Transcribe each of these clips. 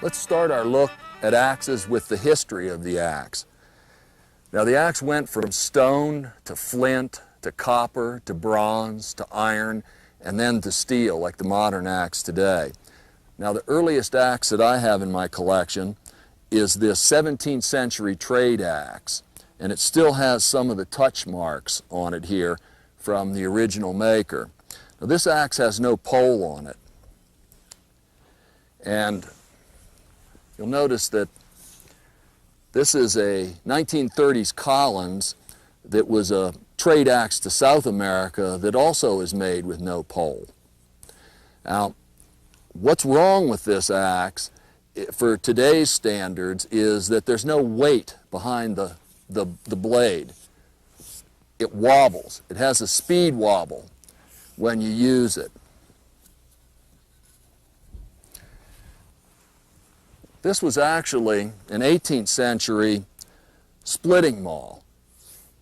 Let's start our look at axes with the history of the axe. Now the axe went from stone to flint to copper to bronze to iron and then to steel like the modern axe today. Now the earliest axe that I have in my collection is this 17th century trade axe, and it still has some of the touch marks on it here from the original maker. Now this axe has no pole on it, and you'll notice that this is a 1930s Collins that was a trade axe to South America that also is made with no pole. Now, what's wrong with this axe for today's standards is that there's no weight behind the blade. It wobbles. It has a speed wobble when you use it. This was actually an 18th century splitting maul.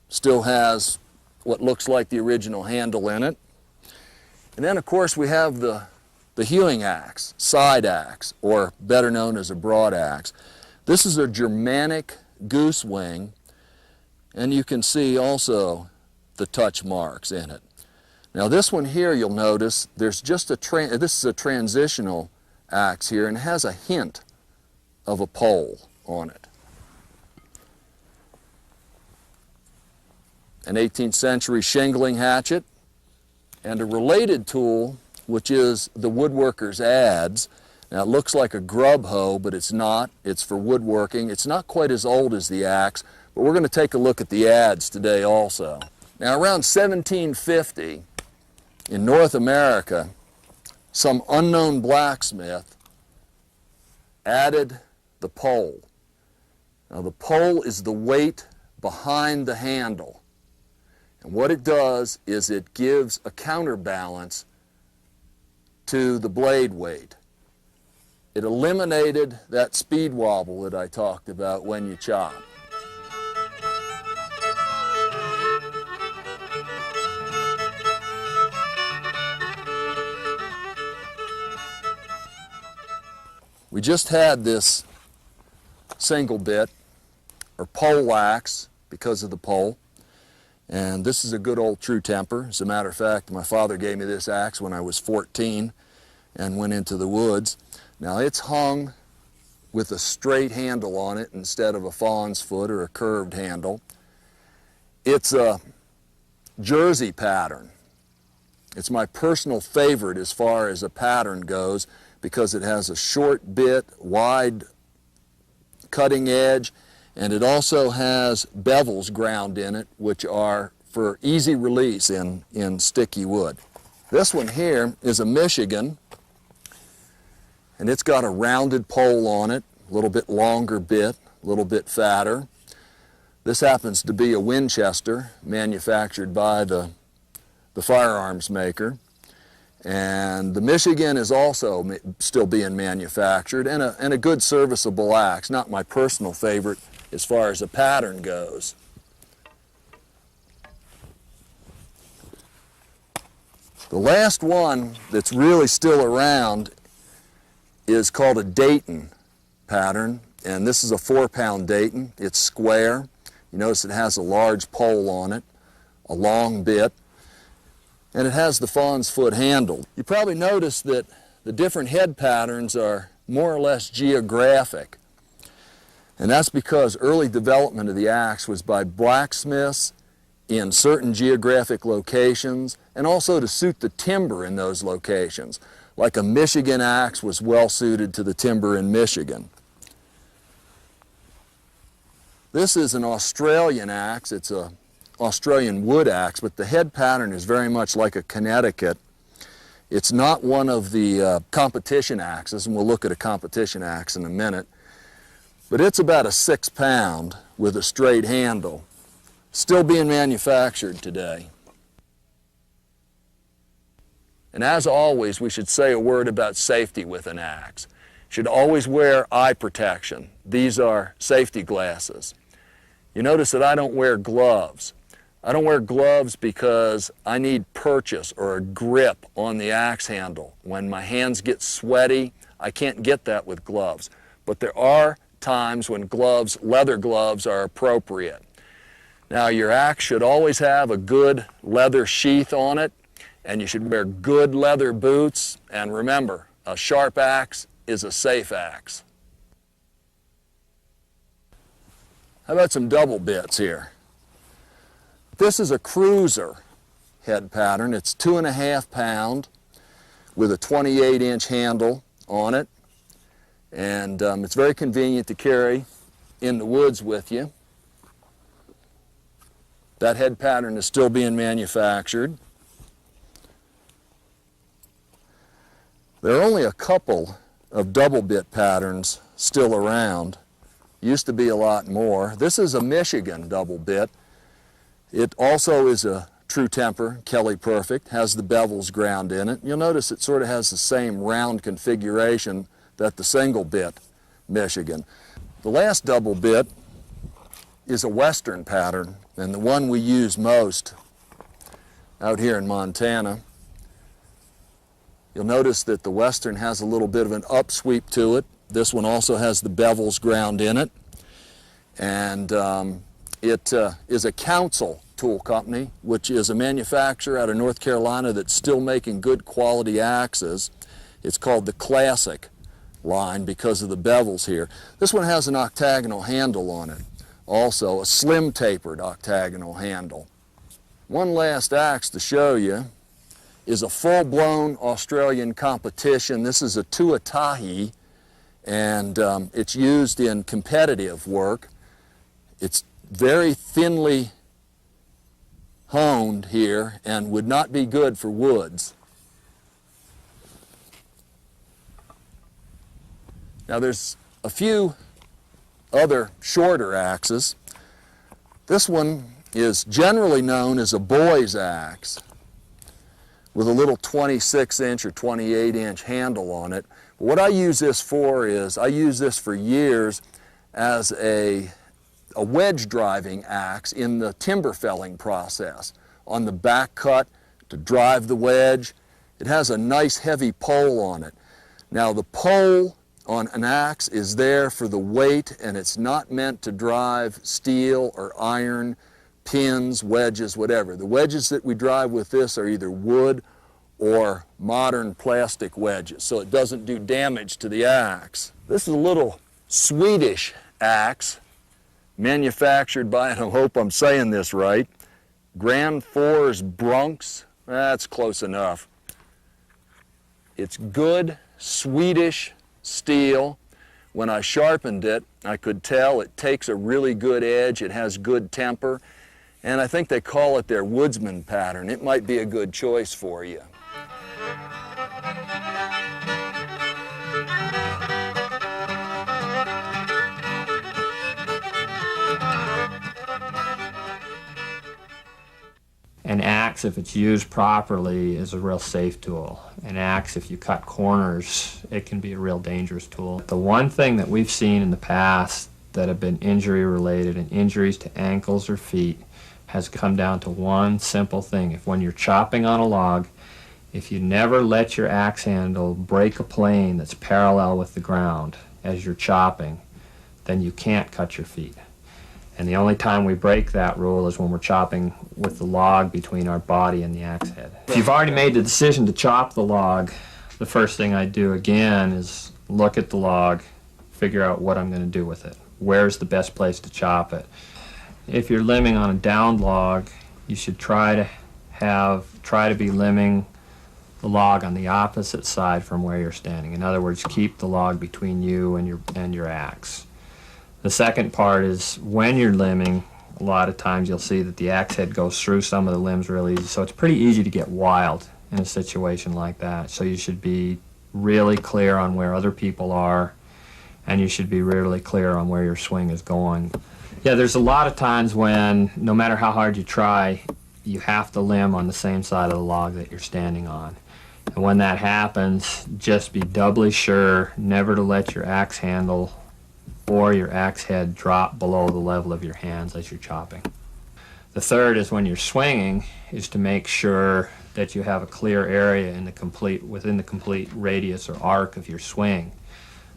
Still has what looks like the original handle in it. And then of course we have the hewing axe, side axe, or better known as a broad axe. This is a Germanic goose wing, and you can see also the touch marks in it. Now this one here, you'll notice there's just this is a transitional axe here, and it has a hint of a pole on it. An 18th century shingling hatchet, and a related tool, which is the woodworker's adze. Now it looks like a grub hoe, but it's not. It's for woodworking. It's not quite as old as the axe, but we're going to take a look at the adze today also. Now around 1750, in North America, some unknown blacksmith added the pole. Now the pole is the weight behind the handle. And what it does is it gives a counterbalance to the blade weight. It eliminated that speed wobble that I talked about when you chop. We just had this single bit, or pole axe, because of the pole. And this is a good old true temper. As a matter of fact, my father gave me this axe when I was 14 and went into the woods. Now it's hung with a straight handle on it instead of a fawn's foot or a curved handle. It's a jersey pattern. It's my personal favorite as far as a pattern goes because it has a short bit, wide cutting edge, and it also has bevels ground in it, which are for easy release in sticky wood. This one here is a Michigan, and it's got a rounded pole on it, a little bit longer bit, a little bit fatter. This happens to be a Winchester, manufactured by the firearms maker. And the Michigan is also still being manufactured, and a good serviceable axe. Not my personal favorite as far as a pattern goes. The last one that's really still around is called a Dayton pattern, and this is a 4-pound Dayton. It's square. You notice it has a large pole on it, a long bit, and it has the fawn's foot handle. You probably noticed that the different head patterns are more or less geographic. And that's because early development of the axe was by blacksmiths in certain geographic locations and also to suit the timber in those locations. Like a Michigan axe was well suited to the timber in Michigan. This is an Australian axe. It's an Australian wood axe, but the head pattern is very much like a Connecticut. It's not one of the competition axes, and we'll look at a competition axe in a minute. But it's about a 6-pound with a straight handle, still being manufactured today. And as always, we should say a word about safety with an axe. You should always wear eye protection. These are safety glasses. You notice that I don't wear gloves. I don't wear gloves because I need purchase or a grip on the axe handle. When my hands get sweaty, I can't get that with gloves. but there are times when gloves, leather gloves, are appropriate. Now, your axe should always have a good leather sheath on it, and you should wear good leather boots, and remember, a sharp axe is a safe axe. How about some double bits here? This is a cruiser head pattern. It's 2.5 pound with a 28-inch handle on it, and it's very convenient to carry in the woods with you. That head pattern is still being manufactured. There are only a couple of double bit patterns still around. Used to be a lot more. This is a Michigan double bit. It also is a true temper, Kelly Perfect, has the bevels ground in it. You'll notice it sort of has the same round configuration that the single bit Michigan. The last double bit is a Western pattern, and the one we use most out here in Montana. You'll notice that the Western has a little bit of an upsweep to it. This one also has the bevels ground in it, and it is a Council Tool Company, which is a manufacturer out of North Carolina that's still making good quality axes. It's called the Classic line because of the bevels here. This one has an octagonal handle on it, also a slim tapered octagonal handle. One last axe to show you is a full-blown Australian competition. This is a Tuatahi, and it's used in competitive work. It's very thinly honed here and would not be good for woods. Now there's a few other shorter axes. This one is generally known as a boy's axe with a little 26-inch or 28-inch handle on it. What I use this for is, I use this for years as a wedge driving axe in the timber felling process. On the back cut to drive the wedge, it has a nice heavy pole on it. Now the pole on an axe is there for the weight, and it's not meant to drive steel or iron, pins, wedges, whatever. The wedges that we drive with this are either wood or modern plastic wedges, so it doesn't do damage to the axe. This is a little Swedish axe manufactured by, and I hope I'm saying this right, Grand Force Brunks. That's close enough. It's good Swedish steel. When I sharpened it, I could tell it takes a really good edge, it has good temper, and I think they call it their woodsman pattern. It might be a good choice for you. An axe, if it's used properly, is a real safe tool. An axe, if you cut corners, it can be a real dangerous tool. The one thing that we've seen in the past that have been injury related, and injuries to ankles or feet, has come down to one simple thing. If when you're chopping on a log, if you never let your axe handle break a plane that's parallel with the ground as you're chopping, then you can't cut your feet. And the only time we break that rule is when we're chopping with the log between our body and the axe head. If you've already made the decision to chop the log, the first thing I do again is look at the log, figure out what I'm going to do with it. Where's the best place to chop it? If you're limbing on a downed log, you should try to be limbing the log on the opposite side from where you're standing. In other words, keep the log between you and your axe. The second part is when you're limbing, a lot of times you'll see that the axe head goes through some of the limbs really easy, so it's pretty easy to get wild in a situation like that. So you should be really clear on where other people are, and you should be really clear on where your swing is going. Yeah, there's a lot of times when, no matter how hard you try, you have to limb on the same side of the log that you're standing on. And when that happens, just be doubly sure never to let your axe handle or your axe head drop below the level of your hands as you're chopping. The third is when you're swinging, is to make sure that you have a clear area within the complete radius or arc of your swing.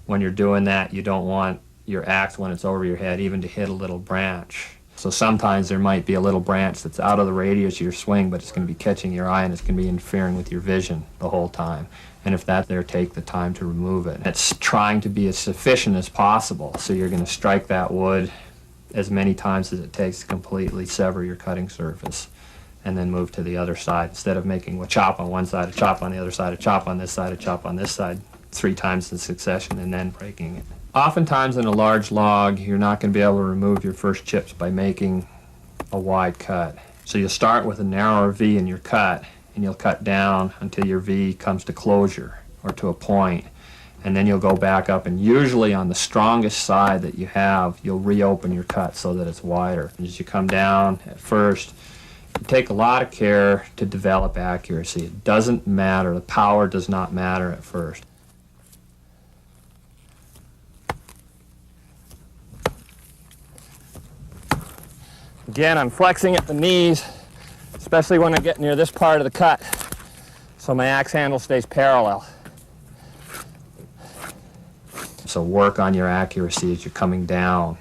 When you're doing that, you don't want your axe, when it's over your head, even to hit a little branch. So sometimes there might be a little branch that's out of the radius of your swing, but it's going to be catching your eye and it's going to be interfering with your vision the whole time. And if that's there, take the time to remove it. It's trying to be as sufficient as possible. So you're going to strike that wood as many times as it takes to completely sever your cutting surface, and then move to the other side, instead of making a chop on one side, a chop on the other side, a chop on this side, a chop on this side, 3 times in succession, and then breaking it. Oftentimes in a large log, you're not going to be able to remove your first chips by making a wide cut. So you'll start with a narrower V in your cut, and you'll cut down until your V comes to closure or to a point. And then you'll go back up, and usually on the strongest side that you have, you'll reopen your cut so that it's wider. And as you come down at first, you take a lot of care to develop accuracy. It doesn't matter. The power does not matter at first. Again, I'm flexing at the knees, especially when I get near this part of the cut, so my axe handle stays parallel. So work on your accuracy as you're coming down.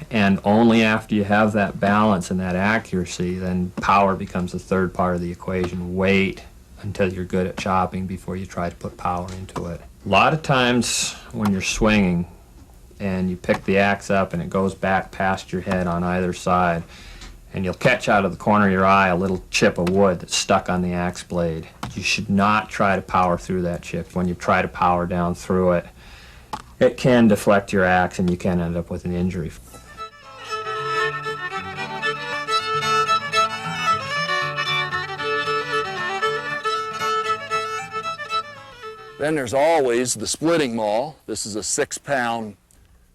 And only after you have that balance and that accuracy, then power becomes the third part of the equation. Wait until you're good at chopping before you try to put power into it. A lot of times when you're swinging and you pick the axe up and it goes back past your head on either side, and you'll catch out of the corner of your eye a little chip of wood that's stuck on the axe blade. You should not try to power through that chip. When you try to power down through it, it can deflect your axe and you can end up with an injury. Then there's always the splitting maul. This is a 6-pound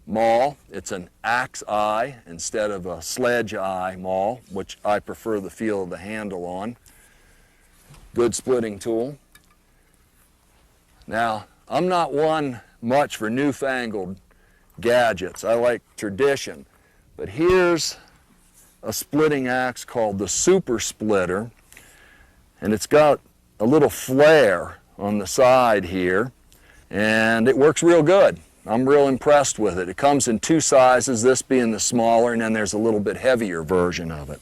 maul. It's an axe eye instead of a sledge eye maul, which I prefer the feel of the handle on. Good splitting tool. Now, I'm not one much for newfangled gadgets. I like tradition. But here's a splitting axe called the Super Splitter, and it's got a little flare on the side here, and it works real good. I'm real impressed with it. It comes in 2 sizes, this being the smaller, and then there's a little bit heavier version of it.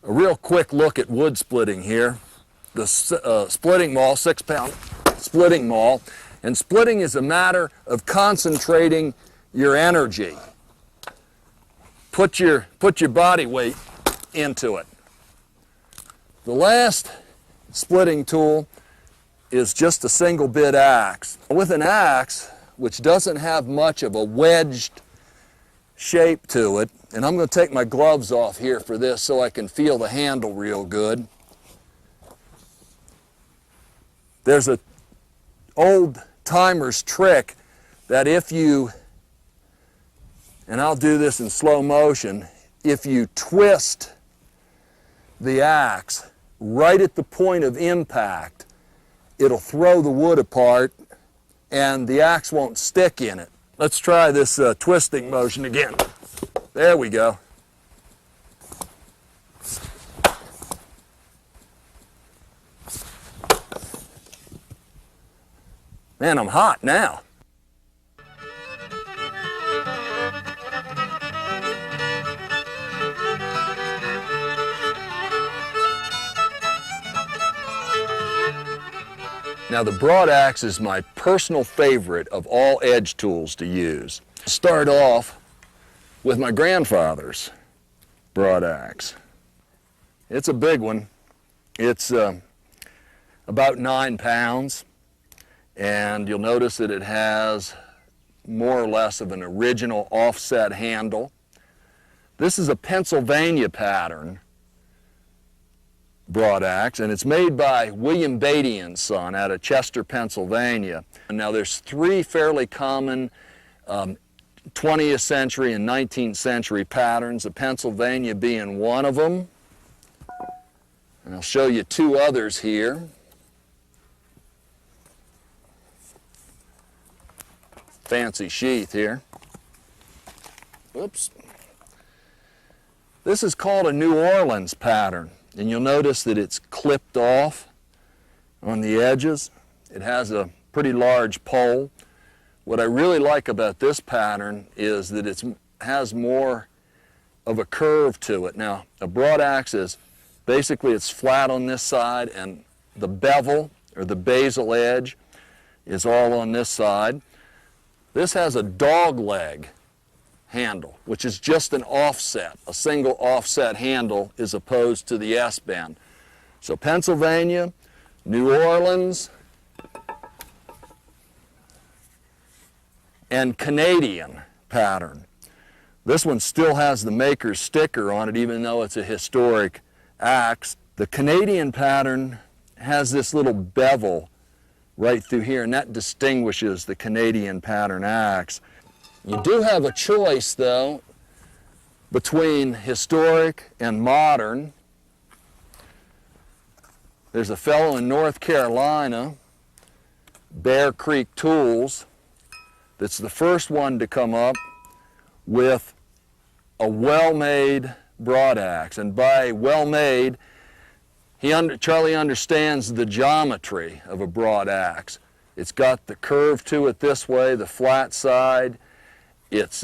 A real quick look at wood splitting here. The splitting maul, 6-pound splitting maul, and splitting is a matter of concentrating your energy. Put your body weight into it. The last splitting tool is just a single bit axe. With an axe, which doesn't have much of a wedged shape to it, and I'm going to take my gloves off here for this so I can feel the handle real good. There's an old timer's trick that if you, and I'll do this in slow motion, if you twist the axe right at the point of impact, it'll throw the wood apart and the axe won't stick in it. Let's try this twisting motion again. There we go. Man, I'm hot now. Now the broad axe is my personal favorite of all edge tools to use. I'll start off with my grandfather's broad axe. It's a big one. It's about 9 pounds. And you'll notice that it has more or less of an original offset handle. This is a Pennsylvania pattern broad axe, and it's made by William Beatty and Son out of Chester, Pennsylvania. And now there's 3 fairly common 20th century and 19th century patterns, the Pennsylvania being one of them. And I'll show you 2 others here. Fancy sheath here. Whoops. This is called a New Orleans pattern, and you'll notice that it's clipped off on the edges. It has a pretty large pole What I really like about this pattern is that it has more of a curve to it. Now, a broad axe is basically it's flat on this side, and the bevel or the basal edge is all on this side. This has a dog leg handle, which is just an offset, a single offset handle as opposed to the S-bend. So Pennsylvania, New Orleans, and Canadian pattern. This one still has the maker's sticker on it, even though it's a historic axe. The Canadian pattern has this little bevel right through here, and that distinguishes the Canadian pattern axe. You do have a choice, though, between historic and modern. There's a fellow in North Carolina, Bear Creek Tools, that's the first one to come up with a well-made broad axe. And by well-made, Charlie understands the geometry of a broad axe. It's got the curve to it this way, the flat side. It's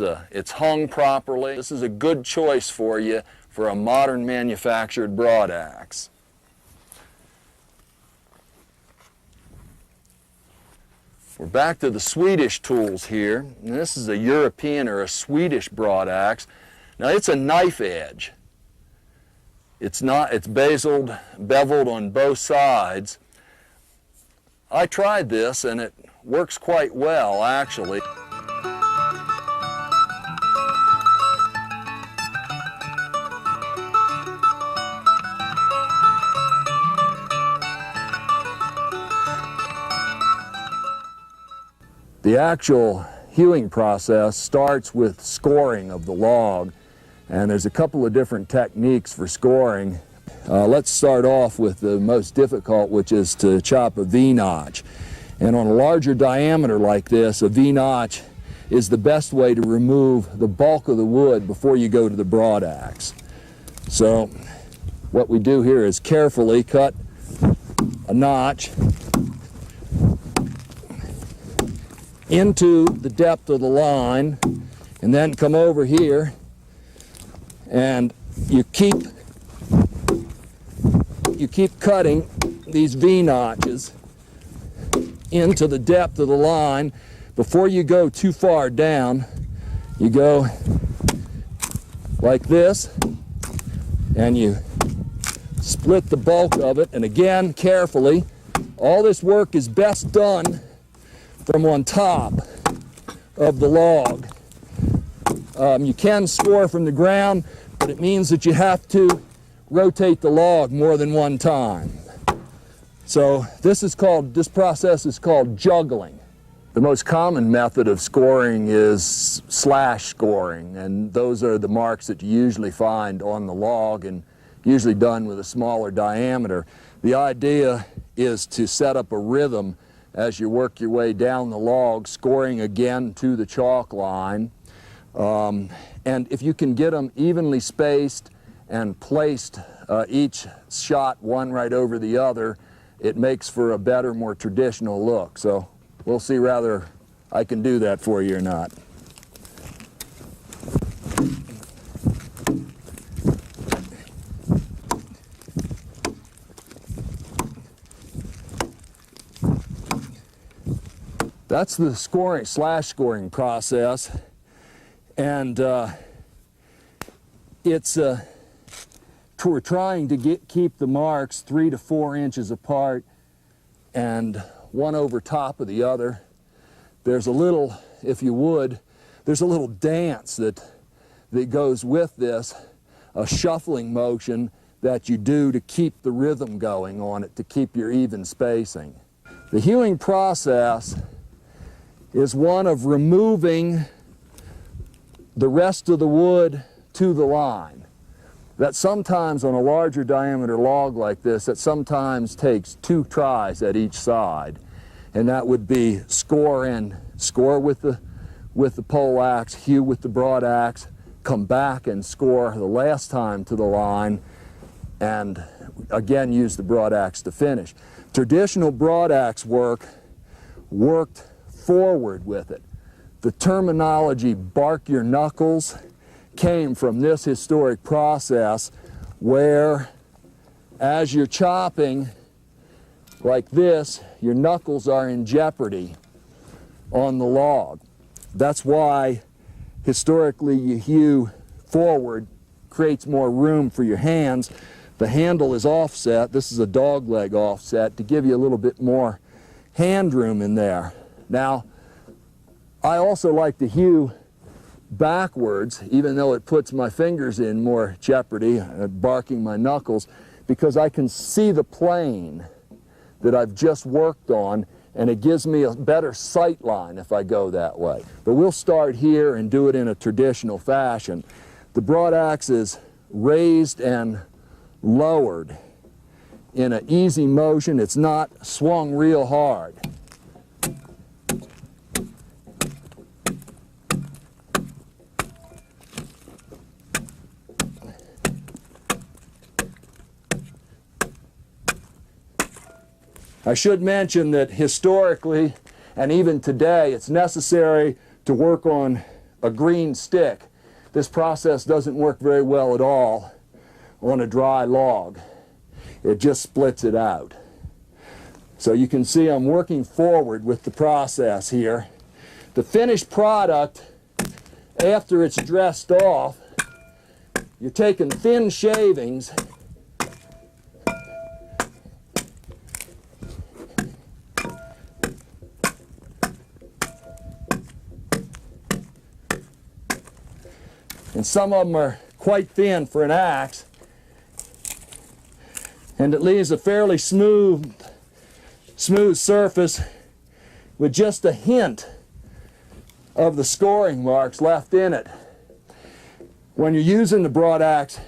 hung properly. This is a good choice for you for a modern manufactured broad axe. We're back to the Swedish tools here. And this is a European or a Swedish broad axe. Now it's a knife edge. It's beveled on both sides. I tried this and it works quite well, actually. The actual hewing process starts with scoring of the log, and there's a couple of different techniques for scoring. Let's start off with the most difficult, which is to chop a V-notch. And on a larger diameter like this, a V-notch is the best way to remove the bulk of the wood before you go to the broad axe. So what we do here is carefully cut a notch into the depth of the line, and then come over here and you keep cutting these V-notches into the depth of the line. Before you go too far down, you go like this and you split the bulk of it, and again carefully. All this work is best done from on top of the log. You can score from the ground, but it means that you have to rotate the log more than one time. So this process is called juggling. The most common method of scoring is slash scoring, and those are the marks that you usually find on the log and usually done with a smaller diameter. The idea is to set up a rhythm as you work your way down the log, scoring again to the chalk line. And if you can get them evenly spaced and placed, each shot one right over the other, it makes for a better, more traditional look. So we'll see whether I can do that for you or not. That's the slash scoring process, and we're trying to keep the marks 3 to 4 inches apart and one over top of the other. There's a little, if you would, there's a little dance that goes with this, a shuffling motion that you do to keep the rhythm going on it, to keep your even spacing. The hewing process is one of removing the rest of the wood to the line. That sometimes on a larger diameter log like this, that sometimes takes 2 tries at each side. And that would be score with the pole axe, hew with the broad axe, come back and score the last time to the line, and again use the broad axe to finish. Traditional broad axe work worked forward with it. The terminology bark your knuckles came from this historic process where as you're chopping like this, your knuckles are in jeopardy on the log. That's why historically you hew forward, creates more room for your hands. The handle is offset. This is a dog leg offset to give you a little bit more hand room in there. Now, I also like to hew backwards, even though it puts my fingers in more jeopardy, barking my knuckles, because I can see the plane that I've just worked on, and it gives me a better sight line if I go that way. But we'll start here and do it in a traditional fashion. The broad axe is raised and lowered in an easy motion. It's not swung real hard. I should mention that historically, and even today, it's necessary to work on a green stick. This process doesn't work very well at all on a dry log. It just splits it out. So you can see I'm working forward with the process here. The finished product, after it's dressed off, you're taking thin shavings and some of them are quite thin for an axe, and it leaves a fairly smooth surface with just a hint of the scoring marks left in it. When you're using the broad axe,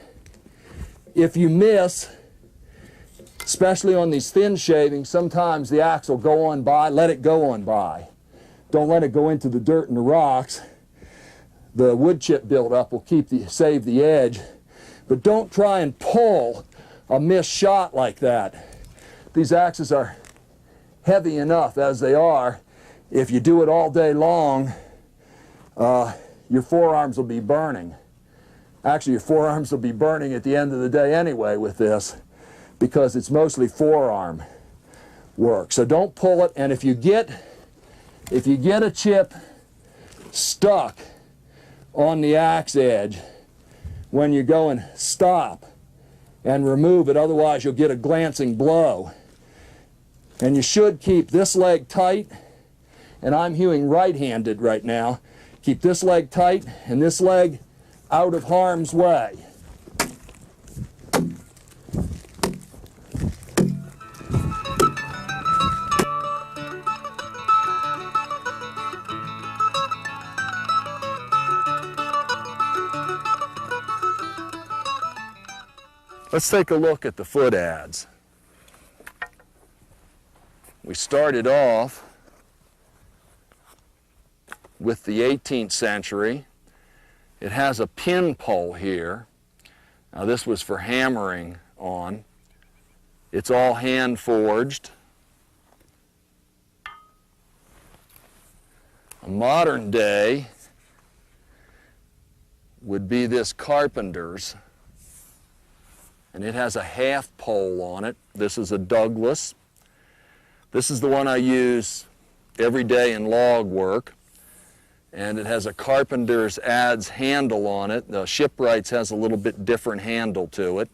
if you miss, especially on these thin shavings, sometimes the axe will go on by. Let it go on by. Don't let it go into the dirt and the rocks. The wood chip buildup will save the edge, but don't try and pull a missed shot like that. These axes are heavy enough as they are. If you do it all day long, your forearms will be burning. Actually, your forearms will be burning at the end of the day anyway with this, because it's mostly forearm work. So don't pull it, and if you get a chip stuck on the axe edge, when you're going, stop and remove it, otherwise you'll get a glancing blow. And you should keep this leg tight, and I'm hewing right-handed right now. Keep this leg tight and this leg out of harm's way. Let's take a look at the foot adze. We started off with the 18th century. It has a pin pole here. Now this was for hammering on. It's all hand forged. A modern day would be this carpenter's, and it has a half pole on it. This is a Douglas. This is the one I use every day in log work, and it has a carpenter's adze handle on it. The Shipwright's has a little bit different handle to it.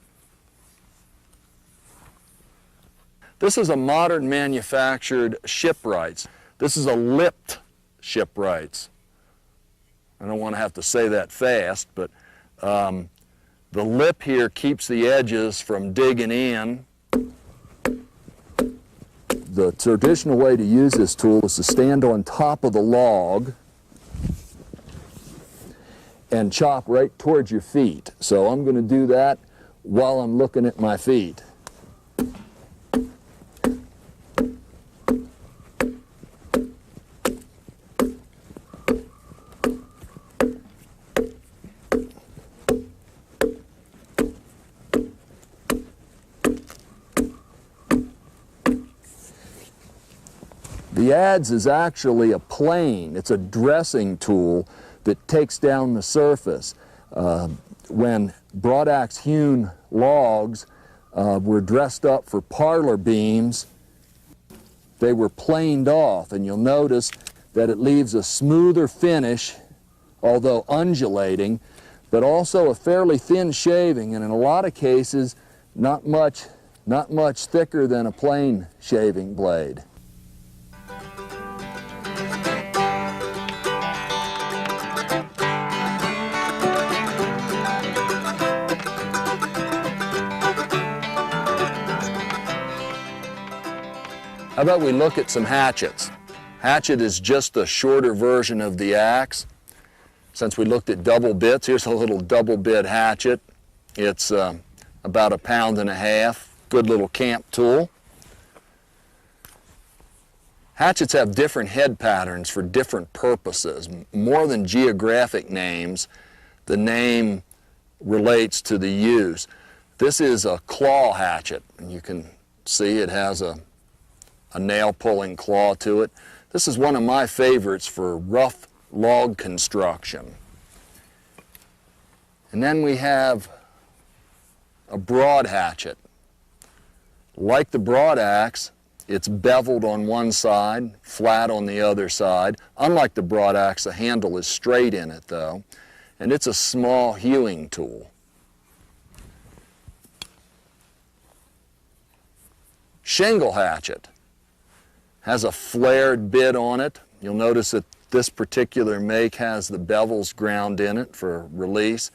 This is a modern manufactured Shipwright's. This is a lipped Shipwright's. I don't want to have to say that fast, but the lip here keeps the edges from digging in. The traditional way to use this tool is to stand on top of the log and chop right towards your feet. So I'm going to do that while I'm looking at my feet. The adze is actually a plane. It's a dressing tool that takes down the surface. When broadaxe hewn logs were dressed up for parlor beams, they were planed off, and you'll notice that it leaves a smoother finish, although undulating, but also a fairly thin shaving, and in a lot of cases not much thicker than a plain shaving blade. How about we look at some hatchets? Hatchet is just a shorter version of the axe. Since we looked at double bits, here's a little double bit hatchet. It's about 1.5 pounds. Good little camp tool. Hatchets have different head patterns for different purposes. More than geographic names, the name relates to the use. This is a claw hatchet, and you can see it has a nail pulling claw to it. This is one of my favorites for rough log construction. And then we have a broad hatchet. Like the broad axe, it's beveled on one side, flat on the other side. Unlike the broad axe, the handle is straight in it though, and it's a small hewing tool. Shingle hatchet has a flared bit on it. You'll notice that this particular make has the bevels ground in it for release.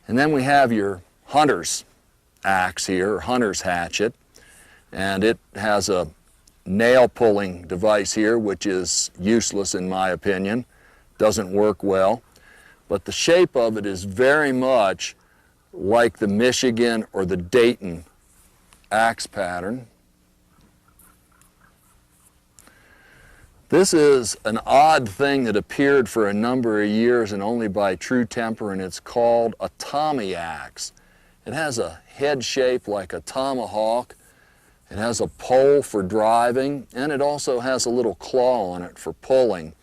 And then we have your hunter's axe here, or hunter's hatchet, and it has a nail pulling device here, which is useless in my opinion, doesn't work well, but the shape of it is very much like the Michigan or the Dayton axe pattern. This is an odd thing that appeared for a number of years and only by True Temper, and it's called a Tommy axe. It has a head shape like a tomahawk. It has a pole for driving, and it also has a little claw on it for pulling.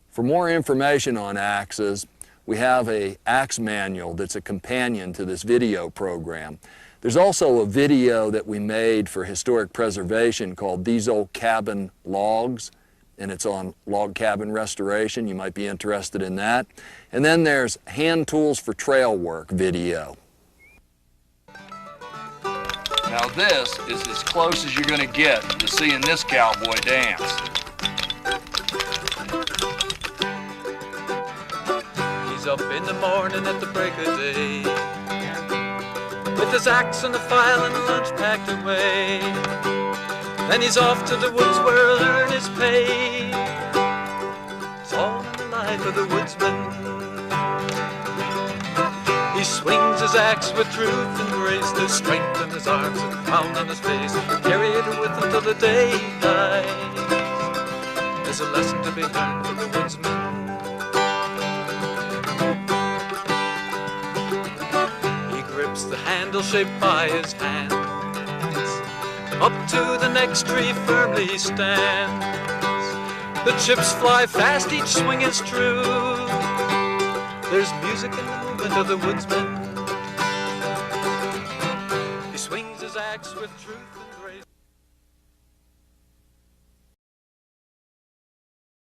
For more information on axes, we have an axe manual that's a companion to this video program. There's also a video that we made for historic preservation called These Old Cabin Logs, and it's on log cabin restoration. You might be interested in that. And then there's Hand Tools for Trail Work video. Now this is as close as you're going to get to seeing this cowboy dance. He's up in the morning at the break of day, with his axe and a file and a lunch packed away. Then he's off to the woods where he'll earn his pay. It's all in the life of the woodsman. He swings his axe with truth and grace, to strengthen his arms and pound on his face. Carry it with him till the day he dies. There's a lesson to be learned from the woodsman. The handle shaped by his hands, up to the next tree firmly he stands. The chips fly fast, each swing is true. There's music in the movement of the woodsman. He swings his axe with truth.